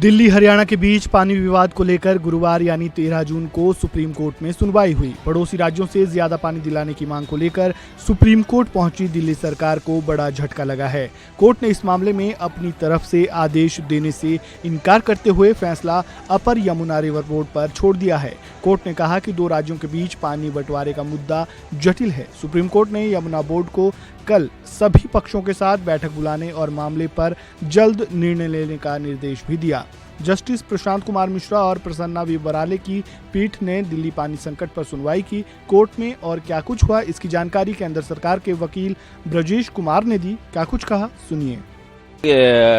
दिल्ली हरियाणा के बीच पानी विवाद को लेकर गुरुवार यानी 13 जून को सुप्रीम कोर्ट में सुनवाई हुई। पड़ोसी राज्यों से ज्यादा पानी दिलाने की मांग को लेकर सुप्रीम कोर्ट पहुंची दिल्ली सरकार को बड़ा झटका लगा है। कोर्ट ने इस मामले में अपनी तरफ से आदेश देने से इनकार करते हुए फैसला अपर यमुना रिवर बोर्ड पर छोड़ दिया है। कोर्ट ने कहा कि दो राज्यों के बीच पानी बंटवारे का मुद्दा जटिल है। सुप्रीम कोर्ट ने यमुना बोर्ड को कल सभी पक्षों के साथ बैठक बुलाने और मामले पर जल्द निर्णय लेने का निर्देश भी दिया। जस्टिस प्रशांत कुमार मिश्रा और प्रसन्ना वी बराले की पीठ ने दिल्ली पानी संकट पर सुनवाई की। कोर्ट में और क्या कुछ हुआ, इसकी जानकारी केंद्र सरकार के वकील ब्रजेश कुमार ने दी। क्या कुछ कहा, सुनिए।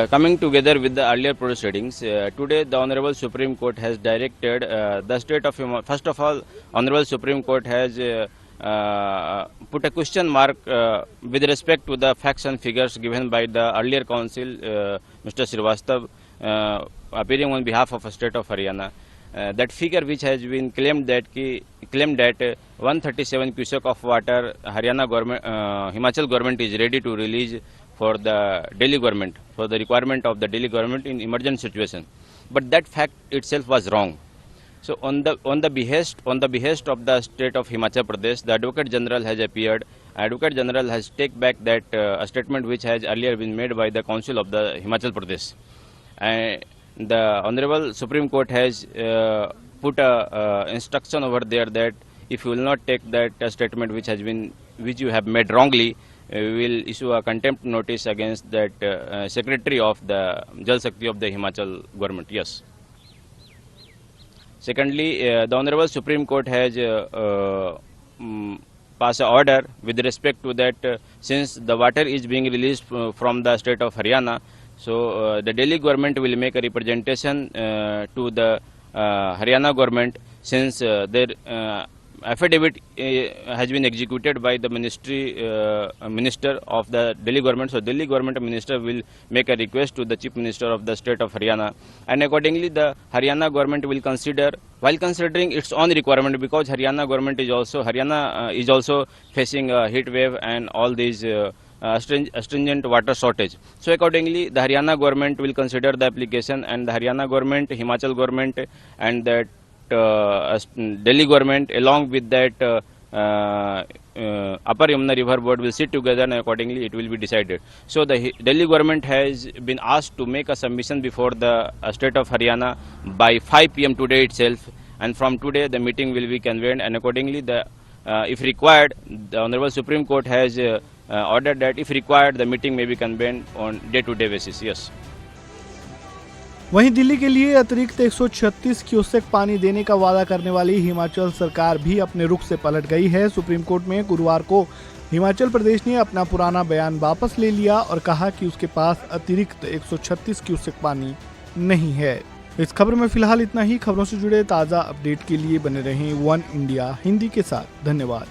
Coming together with the earlier proceedings, today the Honorable Supreme Court has directed the state of first of all, Honorable Supreme Court has put a question mark with respect to the facts and figures given by the earlier counsel, Mr. Srivastava, appearing on behalf of the state of Haryana. That figure which has been claimed that 137 cubic of water Haryana government, Himachal government is ready to release for the Delhi government, for the requirement of the Delhi government in emergent situation. But that fact itself was wrong. So on the behest of the state of Himachal Pradesh, the Advocate General has appeared. Advocate General has taken back that a statement which has earlier been made by the Council of the Himachal Pradesh. And the Honorable Supreme Court has put a instruction over there that if you will not take that statement which you have made wrongly, we will issue a contempt notice against that Secretary of the Jal Shakti of the Himachal government. Yes. Secondly, the Honorable Supreme Court has passed an order with respect to that since the water is being released from the state of Haryana, so the Delhi government will make a representation to the Haryana government since their affidavit has been executed by the minister of the Delhi government. So Delhi government minister will make a request to the chief minister of the state of Haryana, and accordingly the Haryana government will consider, while considering its own requirement, because Haryana government is also facing a heat wave and all these stringent water shortage. So accordingly the Haryana government will consider the application, and the Haryana government, Himachal government and that Delhi government along with that upper Yamuna river board will sit together, and accordingly it will be decided. So the Delhi government has been asked to make a submission before the state of Haryana by 5 p.m. today itself, and from today the meeting will be convened, and accordingly if required, the Honorable Supreme Court has ordered that if required the meeting may be convened on day-to-day basis. Yes. वहीं दिल्ली के लिए अतिरिक्त 136 cusec पानी देने का वादा करने वाली हिमाचल सरकार भी अपने रुख से पलट गई है। सुप्रीम कोर्ट में गुरुवार को हिमाचल प्रदेश ने अपना पुराना बयान वापस ले लिया और कहा कि उसके पास अतिरिक्त 136 क्यूसेक पानी नहीं है। इस खबर में फिलहाल इतना ही। खबरों से जुड़े ताज़ा अपडेट के लिए बने रहें वन इंडिया हिंदी के साथ। धन्यवाद।